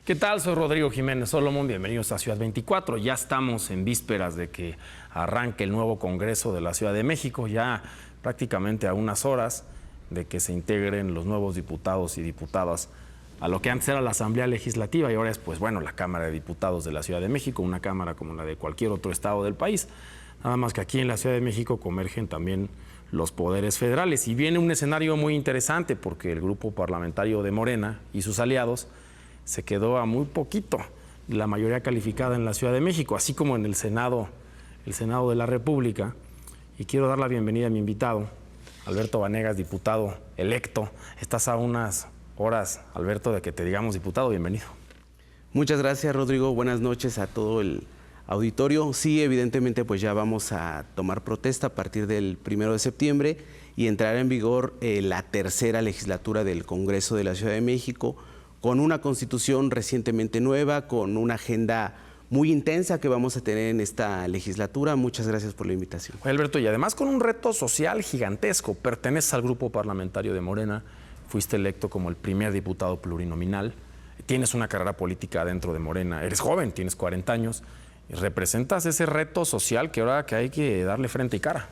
¿Qué tal? Soy Rodrigo Jiménez Solomon, bienvenidos a Ciudad 24. Ya estamos en vísperas de que arranque el nuevo Congreso de la Ciudad de México, ya prácticamente a unas horas de que se integren los nuevos diputados y diputadas a lo que antes era la Asamblea Legislativa y ahora es, pues bueno, la Cámara de Diputados de la Ciudad de México, una cámara como la de cualquier otro estado del país. Nada más que aquí en la Ciudad de México convergen también los poderes federales y viene un escenario muy interesante porque el grupo parlamentario de Morena y sus aliados se quedó a muy poquito la mayoría calificada en la Ciudad de México, así como en el Senado de la República. Y quiero dar la bienvenida a mi invitado, Alberto Vanegas, diputado electo. Estás a unas horas, Alberto, de que te digamos diputado. Bienvenido. Muchas gracias, Rodrigo. Buenas noches a todo el auditorio. Sí, evidentemente, pues ya vamos a tomar protesta a partir del 1 de septiembre y entrará en vigor la tercera legislatura del Congreso de la Ciudad de México, con una constitución recientemente nueva, con una agenda muy intensa que vamos a tener en esta legislatura. Muchas gracias por la invitación. Oye, Alberto, y además con un reto social gigantesco. Perteneces al grupo parlamentario de Morena, fuiste electo como el primer diputado plurinominal, tienes una carrera política dentro de Morena, eres joven, tienes 40 años, y representas ese reto social que ahora que hay que darle frente y cara.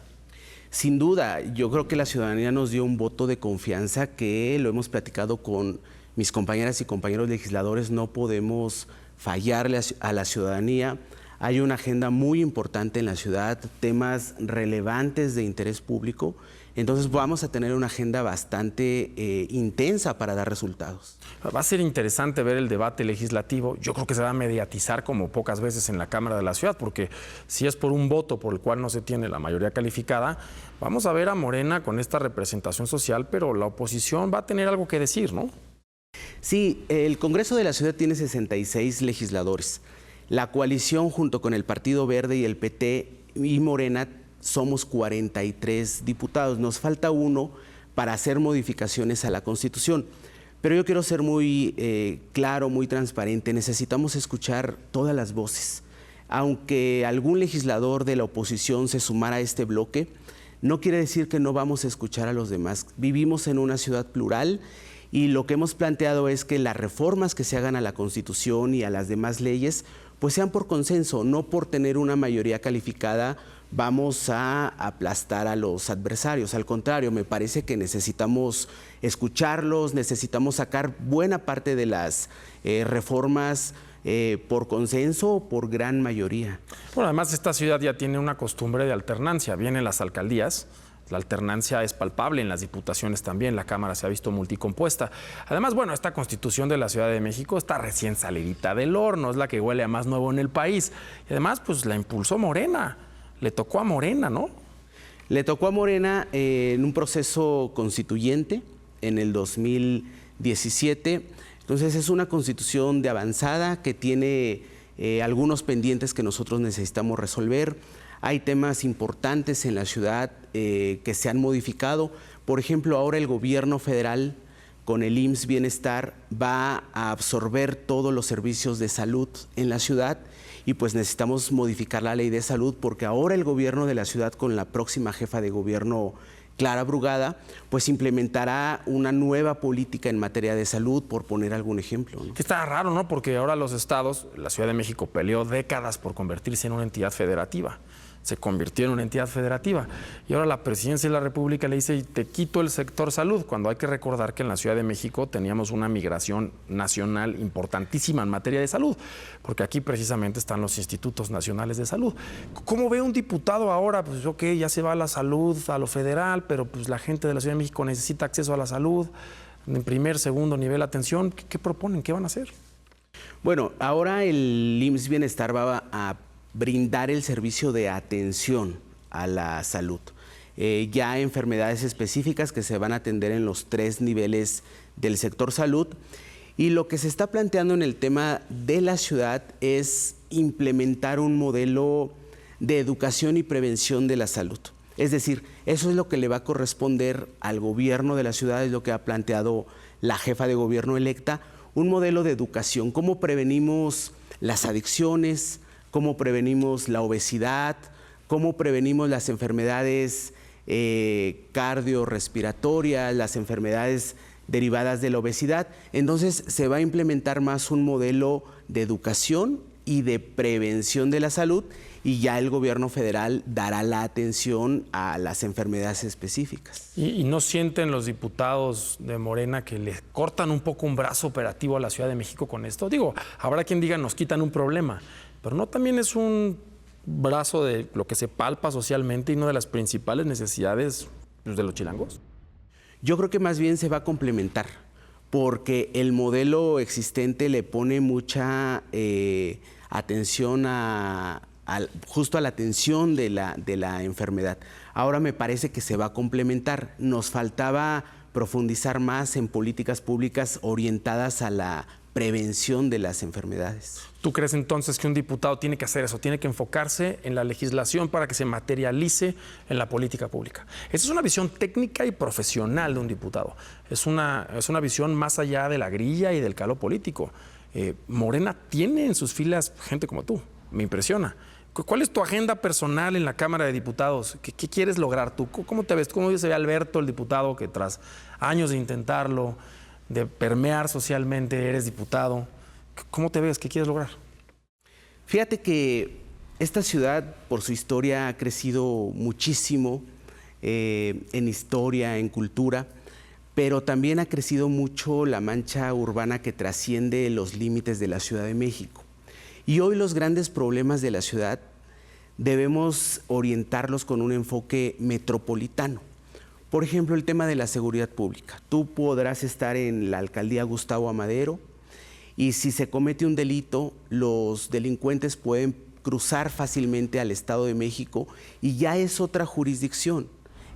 Sin duda, yo creo que la ciudadanía nos dio un voto de confianza que lo hemos platicado con mis compañeras y compañeros legisladores, no podemos fallarle a la ciudadanía. Hay una agenda muy importante en la ciudad, temas relevantes de interés público, entonces vamos a tener una agenda bastante intensa para dar resultados. Va a ser interesante ver el debate legislativo. Yo creo que se va a mediatizar como pocas veces en la Cámara de la Ciudad, porque si es por un voto por el cual no se tiene la mayoría calificada, vamos a ver a Morena con esta representación social, pero la oposición va a tener algo que decir, ¿no? Sí, el Congreso de la Ciudad tiene 66 legisladores. La coalición junto con el Partido Verde y el PT y Morena somos 43 diputados. Nos falta uno para hacer modificaciones a la Constitución. Pero yo quiero ser muy claro, muy transparente. Necesitamos escuchar todas las voces. Aunque algún legislador de la oposición se sumara a este bloque, no quiere decir que no vamos a escuchar a los demás. Vivimos en una ciudad plural y lo que hemos planteado es que las reformas que se hagan a la Constitución y a las demás leyes pues sean por consenso, no por tener una mayoría calificada vamos a aplastar a los adversarios. Al contrario, me parece que necesitamos escucharlos, necesitamos sacar buena parte de las reformas por consenso o por gran mayoría. Bueno, además esta ciudad ya tiene una costumbre de alternancia. Vienen las alcaldías, la alternancia es palpable en las diputaciones también, la Cámara se ha visto multicompuesta. Además, bueno, esta Constitución de la Ciudad de México está recién salidita del horno, es la que huele a más nuevo en el país. Y además, pues la impulsó Morena, le tocó a Morena, ¿no? Le tocó a Morena en un proceso constituyente en el 2017. Entonces es una constitución de avanzada que tiene algunos pendientes que nosotros necesitamos resolver. Hay temas importantes en la ciudad que se han modificado. Por ejemplo, ahora el gobierno federal con el IMSS Bienestar va a absorber todos los servicios de salud en la ciudad y pues necesitamos modificar la ley de salud porque ahora el gobierno de la ciudad con la próxima jefa de gobierno, Clara Brugada, pues implementará una nueva política en materia de salud, por poner algún ejemplo, ¿no? Que está raro, ¿no? Porque ahora los estados, la Ciudad de México peleó décadas por convertirse en una entidad federativa. Se convirtió en una entidad federativa. Y ahora la Presidencia de la República le dice, te quito el sector salud, cuando hay que recordar que en la Ciudad de México teníamos una migración nacional importantísima en materia de salud, porque aquí precisamente están los institutos nacionales de salud. ¿Cómo ve un diputado ahora? Pues ok, ya se va a la salud, a lo federal, pero pues la gente de la Ciudad de México necesita acceso a la salud, en primer, segundo nivel de atención. ¿Qué proponen? ¿Qué van a hacer? Bueno, ahora el IMSS Bienestar va a brindar el servicio de atención a la salud. Ya enfermedades específicas que se van a atender en los 3 niveles del sector salud. Y lo que se está planteando en el tema de la ciudad es implementar un modelo de educación y prevención de la salud. Es decir, eso es lo que le va a corresponder al gobierno de la ciudad, es lo que ha planteado la jefa de gobierno electa, un modelo de educación. ¿Cómo prevenimos las adicciones? ¿Cómo prevenimos la obesidad? ¿Cómo prevenimos las enfermedades cardiorrespiratorias, las enfermedades derivadas de la obesidad. Entonces se va a implementar más un modelo de educación y de prevención de la salud, y ya el gobierno federal dará la atención a las enfermedades específicas. ¿Y no sienten los diputados de Morena que le cortan un poco un brazo operativo a la Ciudad de México con esto? Digo, habrá quien diga nos quitan un problema, pero ¿no también es un brazo de lo que se palpa socialmente y una de las principales necesidades de los chilangos? Yo creo que más bien se va a complementar, porque el modelo existente le pone mucha atención justo a la atención de la enfermedad. Ahora me parece que se va a complementar. Nos faltaba profundizar más en políticas públicas orientadas a la prevención de las enfermedades. ¿Tú crees entonces que un diputado tiene que hacer eso, tiene que enfocarse en la legislación para que se materialice en la política pública? Esa es una visión técnica y profesional de un diputado. Es una visión más allá de la grilla y del calor político. Morena tiene en sus filas gente como tú, me impresiona. ¿Cuál es tu agenda personal en la Cámara de Diputados? ¿Qué quieres lograr tú? ¿Cómo te ves? ¿Cómo se ve Alberto, el diputado, que tras años de intentarlo, de permear socialmente, eres diputado? ¿Cómo te ves? ¿Qué quieres lograr? Fíjate que esta ciudad, por su historia, ha crecido muchísimo en historia, en cultura, pero también ha crecido mucho la mancha urbana que trasciende los límites de la Ciudad de México. Y hoy los grandes problemas de la ciudad debemos orientarlos con un enfoque metropolitano. Por ejemplo, el tema de la seguridad pública. Tú podrás estar en la alcaldía Gustavo Amadero y si se comete un delito, los delincuentes pueden cruzar fácilmente al Estado de México y ya es otra jurisdicción.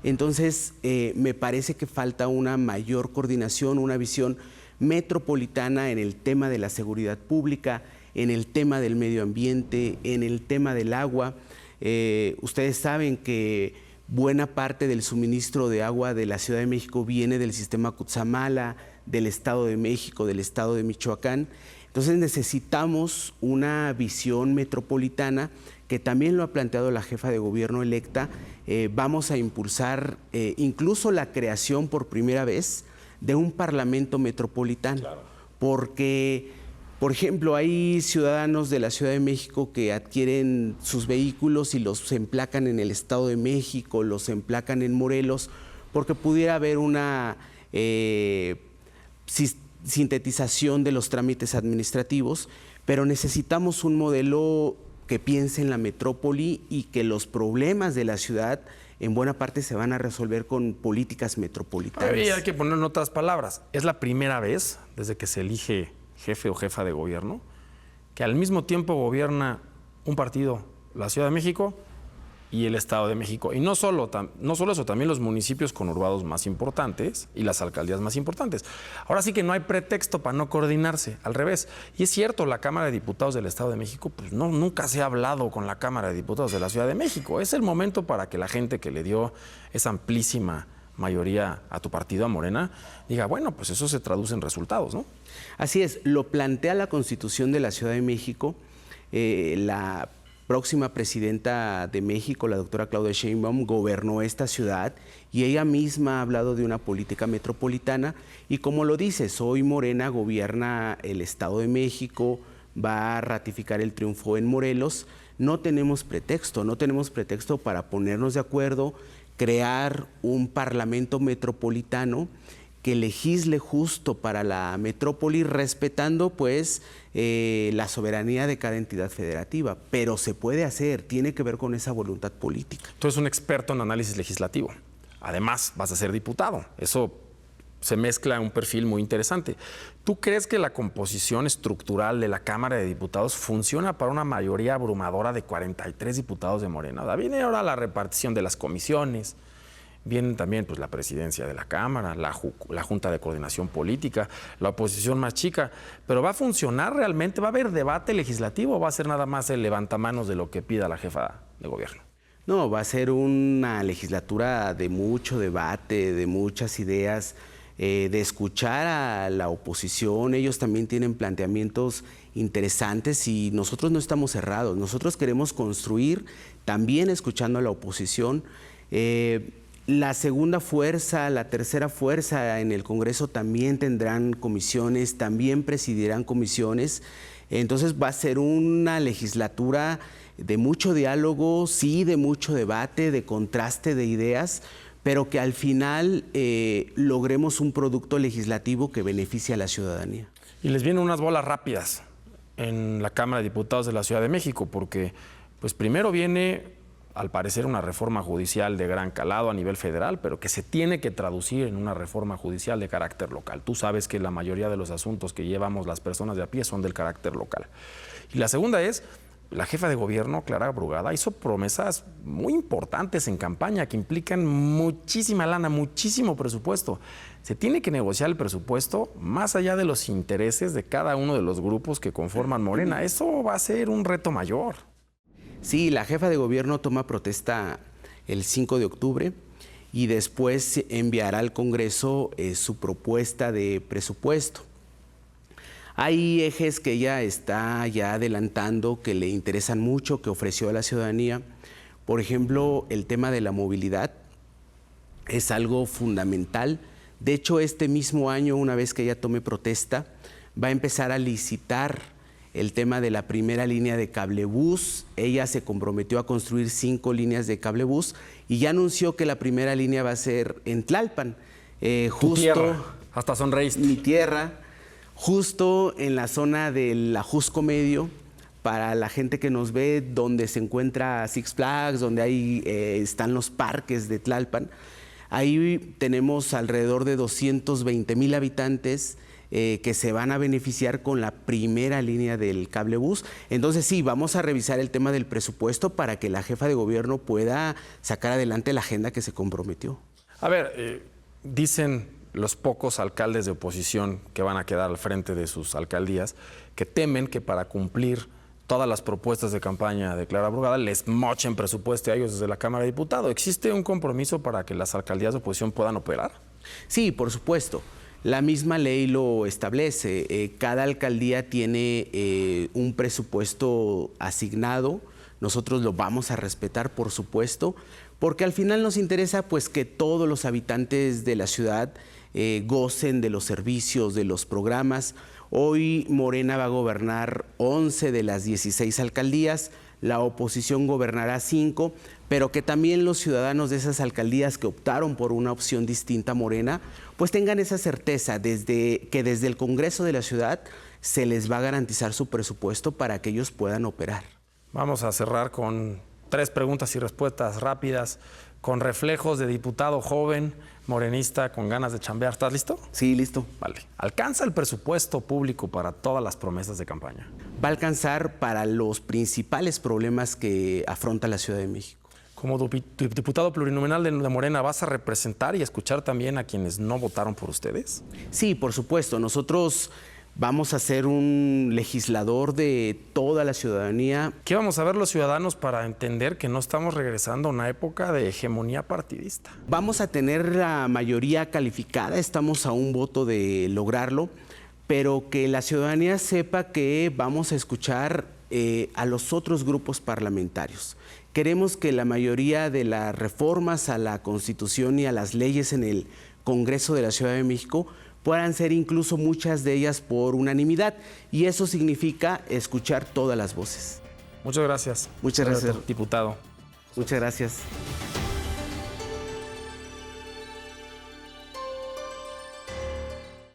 Entonces, me parece que falta una mayor coordinación, una visión metropolitana en el tema de la seguridad pública, en el tema del medio ambiente, en el tema del agua. Ustedes saben que buena parte del suministro de agua de la Ciudad de México viene del sistema Cutzamala, del Estado de México, del Estado de Michoacán. Entonces necesitamos una visión metropolitana que también lo ha planteado la jefa de gobierno electa. Vamos a impulsar incluso la creación por primera vez de un parlamento metropolitano, claro. Porque, por ejemplo, hay ciudadanos de la Ciudad de México que adquieren sus vehículos y los emplacan en el Estado de México, los emplacan en Morelos, porque pudiera haber una sintetización de los trámites administrativos, pero necesitamos un modelo que piense en la metrópoli y que los problemas de la ciudad en buena parte se van a resolver con políticas metropolitanas. Y hay que poner en otras palabras, es la primera vez desde que se elige jefe o jefa de gobierno que al mismo tiempo gobierna un partido, la Ciudad de México y el Estado de México. Y no solo eso, también los municipios conurbados más importantes y las alcaldías más importantes. Ahora sí que no hay pretexto para no coordinarse, al revés. Y es cierto, la Cámara de Diputados del Estado de México, pues nunca se ha hablado con la Cámara de Diputados de la Ciudad de México. Es el momento para que la gente que le dio esa amplísima mayoría a tu partido, a Morena, diga, bueno, pues eso se traduce en resultados, ¿no? Así es, lo plantea la Constitución de la Ciudad de México. La próxima presidenta de México, la doctora Claudia Sheinbaum, gobernó esta ciudad y ella misma ha hablado de una política metropolitana y como lo dices, hoy Morena gobierna el Estado de México, va a ratificar el triunfo en Morelos. No tenemos pretexto para ponernos de acuerdo, crear un parlamento metropolitano que legisle justo para la metrópoli, respetando pues la soberanía de cada entidad federativa. Pero se puede hacer, tiene que ver con esa voluntad política. Tú eres un experto en análisis legislativo. Además, vas a ser diputado. Eso se mezcla en un perfil muy interesante. ¿Tú crees que la composición estructural de la Cámara de Diputados funciona para una mayoría abrumadora de 43 diputados de Morena? Viene ahora la repartición de las comisiones, vienen también pues, la presidencia de la Cámara, la Junta de Coordinación Política, la oposición más chica, pero ¿va a funcionar realmente? ¿Va a haber debate legislativo o va a ser nada más el levantamanos de lo que pida la jefa de gobierno? No, va a ser una legislatura de mucho debate, de muchas ideas, de escuchar a la oposición. Ellos también tienen planteamientos interesantes y nosotros no estamos cerrados. Nosotros queremos construir también escuchando a la oposición. La segunda fuerza, la tercera fuerza en el Congreso también tendrán comisiones, también presidirán comisiones. Entonces va a ser una legislatura de mucho diálogo, sí, de mucho debate, de contraste de ideas, pero que al final logremos un producto legislativo que beneficie a la ciudadanía. Y les vienen unas bolas rápidas en la Cámara de Diputados de la Ciudad de México, porque pues primero viene, al parecer, una reforma judicial de gran calado a nivel federal, pero que se tiene que traducir en una reforma judicial de carácter local. Tú sabes que la mayoría de los asuntos que llevamos las personas de a pie son del carácter local. Y la segunda es, la jefa de gobierno, Clara Brugada, hizo promesas muy importantes en campaña que implican muchísima lana, muchísimo presupuesto. Se tiene que negociar el presupuesto más allá de los intereses de cada uno de los grupos que conforman Morena. Eso va a ser un reto mayor. Sí, la jefa de gobierno toma protesta el 5 de octubre y después enviará al Congreso su propuesta de presupuesto. Hay ejes que ella está ya adelantando que le interesan mucho, que ofreció a la ciudadanía. Por ejemplo, el tema de la movilidad es algo fundamental. De hecho, este mismo año, una vez que ella tome protesta, va a empezar a licitar el tema de la primera línea de cablebús. Ella se comprometió a construir 5 líneas de cablebús y ya anunció que la primera línea va a ser en Tlalpan. Tu tierra, hasta sonreíste. Mi tierra, justo en la zona del Ajusco Medio, para la gente que nos ve, donde se encuentra Six Flags, donde ahí están los parques de Tlalpan. Ahí tenemos alrededor de 220,000 habitantes que se van a beneficiar con la primera línea del cablebús. Entonces sí, vamos a revisar el tema del presupuesto para que la jefa de gobierno pueda sacar adelante la agenda que se comprometió. A ver, dicen los pocos alcaldes de oposición que van a quedar al frente de sus alcaldías que temen que para cumplir todas las propuestas de campaña de Clara Brugada les mochen presupuesto a ellos desde la Cámara de Diputados. ¿Existe un compromiso para que las alcaldías de oposición puedan operar? Sí, por supuesto. La misma ley lo establece. Cada alcaldía tiene un presupuesto asignado. Nosotros lo vamos a respetar, por supuesto, porque al final nos interesa pues que todos los habitantes de la ciudad gocen de los servicios, de los programas. Hoy Morena va a gobernar 11 de las 16 alcaldías, la oposición gobernará 5, pero que también los ciudadanos de esas alcaldías que optaron por una opción distinta a Morena, pues tengan esa certeza que desde el Congreso de la ciudad se les va a garantizar su presupuesto para que ellos puedan operar. Vamos a cerrar con 3 preguntas y respuestas rápidas, con reflejos de diputado joven, morenista, con ganas de chambear. ¿Estás listo? Sí, listo. Vale. ¿Alcanza el presupuesto público para todas las promesas de campaña? Va a alcanzar para los principales problemas que afronta la Ciudad de México. Como diputado plurinominal de Morena, ¿vas a representar y escuchar también a quienes no votaron por ustedes? Sí, por supuesto. Nosotros vamos a ser un legislador de toda la ciudadanía. ¿Qué vamos a ver los ciudadanos para entender que no estamos regresando a una época de hegemonía partidista? Vamos a tener la mayoría calificada, estamos a un voto de lograrlo, pero que la ciudadanía sepa que vamos a escuchar a los otros grupos parlamentarios. Queremos que la mayoría de las reformas a la Constitución y a las leyes en el Congreso de la Ciudad de México puedan ser incluso muchas de ellas por unanimidad, y eso significa escuchar todas las voces. Muchas gracias. Muchas gracias. Diputado. Muchas gracias.